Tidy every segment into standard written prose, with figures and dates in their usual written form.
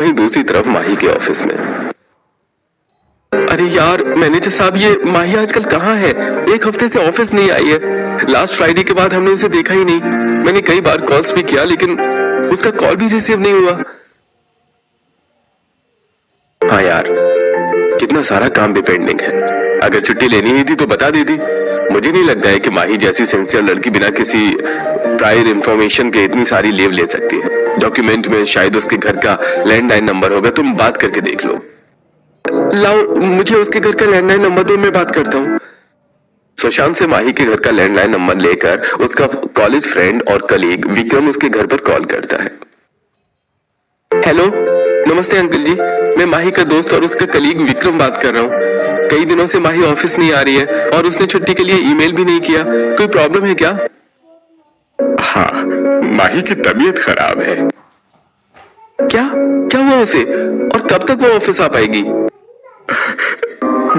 वहीं दूसरी तरफ माही के ऑफिस में। अरे यार मैनेजर साहब, ये माही आजकल कहाँ है? एक हफ्ते से ऑफिस नहीं आई है। लास्ट फ्राइडे के बाद हमने उसे देखा ही नहीं। मैंने कई बार कॉल्स भी किया लेकिन उसका कॉल भी रिसीव नहीं हुआ। हाँ यार, कितना सारा काम भी पेंडिंग है। अगर छुट्टी लेनी ही थी तो बता देती। मुझे नहीं लगता है कि माही जैसी सिंसियर लड़की बिना किसी प्रायर इंफॉर्मेशन के इतनी सारी लीव ले सकती है। डॉक्यूमेंट में शायद उसके घर का लैंडलाइन नंबर होगा, तुम बात करके देख लो। लाओ, मुझे उसके घर का लैंडलाइन नंबर दो, मैं बात करता हूँ। सुशांत से माही के घर का लैंडलाइन नंबर लेकर उसका कॉलेज फ्रेंड और कलीग विक्रम उसके घर पर कॉल करता है। हेलो, नमस्ते अंकल जी, मैं माही का दोस्त और उसका कलीग विक्रम बात कर रहा हूँ। कई दिनों से माही ऑफिस नहीं आ रही है और उसने छुट्टी के लिए ईमेल भी नहीं किया। कोई प्रॉब्लम है क्या? हाँ, माही की तबीयत खराब है। क्या क्या हुआ उसे और कब तक वो ऑफिस आ पाएगी?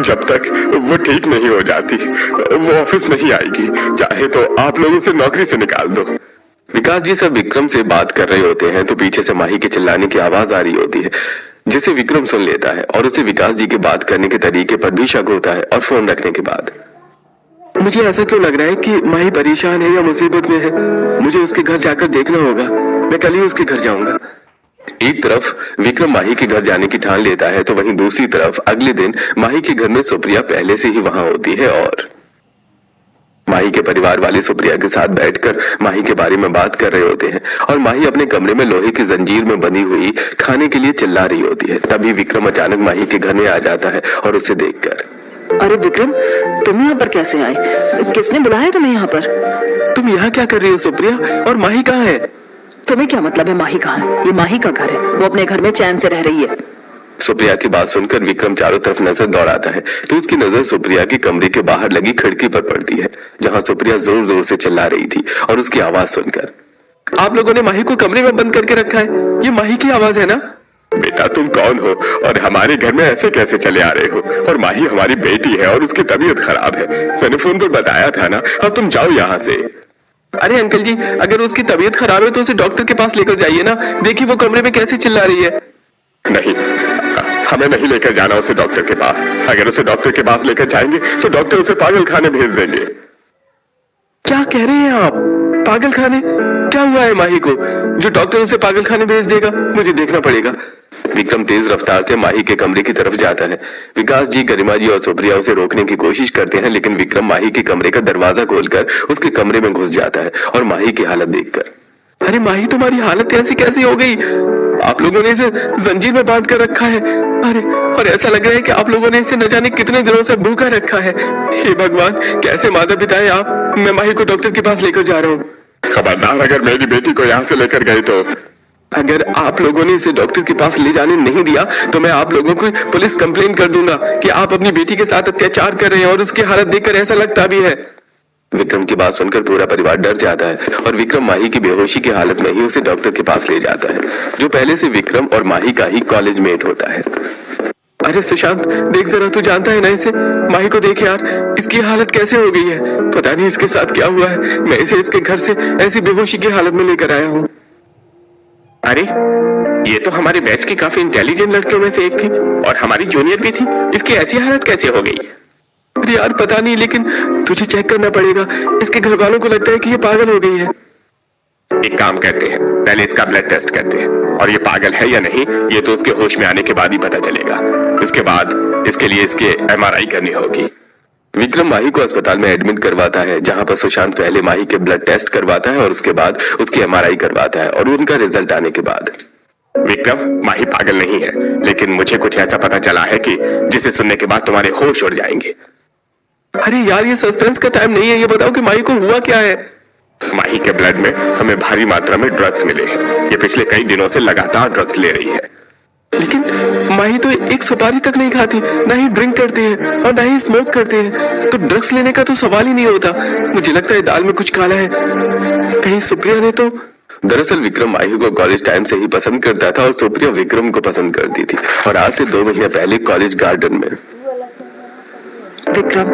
जब तक वो ठीक नहीं हो जाती वो ऑफिस नहीं आएगी। चाहे तो आप लोग उसे नौकरी से निकाल दो। विकास जी सब विक्रम से बात कर रहे होते हैं तो पीछे से माही के चिल्लाने की आवाज आ रही होती है, जिसे विक्रम सुन लेता है और उसे विकास जी के बात करने के तरीके पर भी शक होता है। और फोन रखने के बाद मुझे ऐसा क्यों लग रहा है कि माही परेशान है या मुसीबत में है। मुझे उसके घर जाकर देखना होगा। मैं कल ही उसके घर जाऊंगा। एक तरफ विक्रम माही के घर जाने की ठान लेता है तो वहीं दूसरी तरफ अगले दिन माही के घर में सुप्रिया पहले से ही वहां होती है और माही के परिवार वाले सुप्रिया के साथ बैठकर माही के बारे में बात कर रहे होते हैं। और माही अपने कमरे में लोहे की जंजीर में बंधी हुई खाने के लिए चिल्ला रही होती है। तभी विक्रम अचानक माही के घर में आ जाता है और उसे देखकर, अरे विक्रम, तुम यहाँ पर कैसे आए? किसने बुलाया तुम्हें यहाँ पर? तुम यहाँ क्या कर रही हो सुप्रिया? और माही कहाँ है? तुम्हें क्या मतलब है माही कहाँ है? ये माही का घर है, वो अपने घर में चैन से रह रही है। सुप्रिया की बात सुनकर विक्रम चारों तरफ नजर दौड़ाता है तो उसकी नजर सुप्रिया के कमरे के बाहर लगी खिड़की पर पड़ती है, जहां सुप्रिया जोर जोर से चिल्ला रही थी। और उसकी आवाज सुनकर, आप लोगों ने माही को कमरे में बंद करके रखा है? ये माही की आवाज है ना? बेटा तुम कौन हो और हमारे घर में ऐसे कैसे चले आ रहे हो? और माही हमारी बेटी है और उसकी तबीयत खराब है। मैंने फोन पर बताया था ना। अब तुम जाओ यहाँ से। अरे अंकल जी, अगर उसकी तबीयत खराब है तो उसे डॉक्टर के पास लेकर जाइए ना। देखिए वो कमरे में कैसे चिल्ला रही है। नहीं, हमें नहीं लेकर जाना उसे डॉक्टर के पास। अगर उसे डॉक्टर के पास लेकर जाएंगे तो डॉक्टर उसे पागल खाने भेज देंगे। क्या कह रहे हैं आप? पागल खाने? क्या हुआ है माही को जो डॉक्टर उसे पागल खाने भेज देगा? मुझे देखना पड़ेगा। विक्रम तेज रफ्तार से माही के कमरे की तरफ जाता है। विकास जी, गरिमा जी और सुप्रिया उसे रोकने की कोशिश करते हैं लेकिन विक्रम माही के कमरे का दरवाजा खोलकर उसके कमरे में घुस जाता है। और माही की हालत देखकर, अरे माही तुम्हारी हालत ऐसी कैसी हो गई? आप लोगों ने इसे जंजीर में बांध कर रखा है। अरे, और ऐसा लग रहा है कि आप लोगों ने इसे न जाने कितने दिनों से भूखा रखा है। हे भगवान, कैसे माता पिता है आप? मैं माही को डॉक्टर के पास लेकर जा रहा हूँ। खबरदार अगर मेरी बेटी को यहाँ से लेकर गए तो। अगर आप लोगों ने इसे डॉक्टर के पास ले जाने नहीं दिया तो मैं आप लोगों को पुलिस कंप्लेन कर दूंगा कि आप अपनी बेटी के साथ अत्याचार कर रहे हैं। और उसकी हालत देखकर ऐसा लगता भी है। विक्रम की बात सुनकर पूरा परिवार डर जाता है और विक्रम माही की बेहोशी की हालत में ही उसे डॉक्टर के पास ले जाता है, जो पहले से विक्रम और माही का ही कॉलेज मेट होता है। अरे सुशांत, देख जरा, तू जानता है ना इसे? माही को देख यार, इसकी हालत कैसे हो गई है। पता नहीं इसके साथ क्या हुआ है। मैं इसे इसके घर से ऐसी बेहोशी की हालत में लेकर आया हूँ। अरे, ये तो हमारे बैच की काफी इंटेलिजेंट लड़कियों में से एक थी और हमारी जूनियर भी थी। इसकी ऐसी हालत कैसे हो गई? अरे यार पता नहीं, लेकिन तुझे चेक करना पड़ेगा। इसके घर वालों को लगता है कि ये पागल हो गई है। एक काम करते हैं, पहले इसका ब्लड टेस्ट करते हैं और ये पागल है या नहीं ये तो उसके होश में आने के बाद ही पता चलेगा। इसके बाद इसके लिए इसके एमआरआई करनी होगी। विक्रम माही को अस्पताल में एडमिट करवाता है, जहां पर सुशांत पहले माही के ब्लड टेस्ट करवाता है और उसके बाद उसकी एमआरआई करवाता है। और उनका रिजल्ट आने के बाद, विक्रम, माही पागल नहीं है, लेकिन मुझे कुछ ऐसा पता चला है कि जिसे सुनने के बाद तुम्हारे होश उड़ जाएंगे। अरे यार, ये सस्पेंस का टाइम नहीं है। ये बताओ कि माही को हुआ क्या है? माही के ब्लड में हमें भारी मात्रा में ड्रग्स मिले हैं। ये पिछले कई दिनों से लगातार ड्रग्स ले रही है। लेकिन माही तो एक सुपारी तक नहीं खाती, ना ही ड्रिंक करती है और ना ही स्मोक करती है, तो ड्रग्स लेने का तो सवाल ही नहीं होता। मुझे लगता है दाल में कुछ काला है। कहीं सुप्रिया ने तो। दरअसल विक्रम माही को कॉलेज टाइम से ही पसंद करता था और सुप्रिया विक्रम को पसंद करती थी। और आज से 2 महीने पहले कॉलेज गार्डन में। Vikram,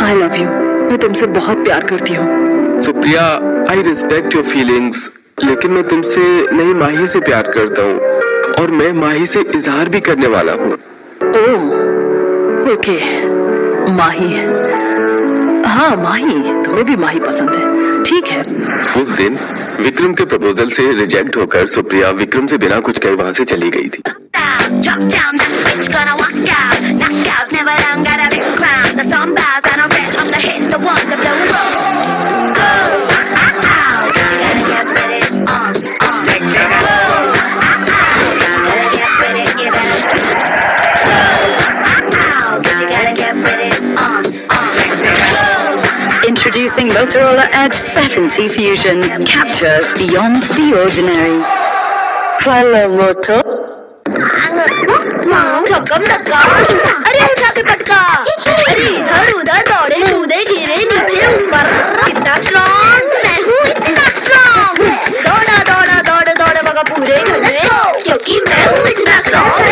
I love you. मैं तुमसे बहुत प्यार करती हूँ। Supriya, I respect your feelings, लेकिन मैं तुमसे नहीं माही से प्यार करता हूँ। और मैं माही से इजहार भी करने वाला हूँ। ओह, ओके, माही। हाँ माही, तुम्हें भी माही पसंद है, ठीक है। उस दिन विक्रम के प्रपोजल से रिजेक्ट होकर सुप्रिया विक्रम से बिना कुछ कहे वहां से चली गई थी। Drop down, that switch gonna walk out. Knock out, never done, got a big crown. The sun bows, I don't rest, I'm the hit, the one, the blow. Go, you gotta get with it, go, you gotta get with it, you better. Go, you gotta get with it, Introducing Motorola Edge 70 Fusion. Capture beyond the ordinary. Hello, Moto. धक्कम धक्का, अरे उठा के पटका, अरे इधर उधर दौड़े कूदे गिरे नीचे ऊपर, कितना स्ट्रॉन्ग, मैं हूँ इतना स्ट्रॉन्ग, दौड़ा दौड़ा दौड़ दौड़ मगा पूरे घर में, क्योंकि मैं हूँ इतना स्ट्रॉन्ग,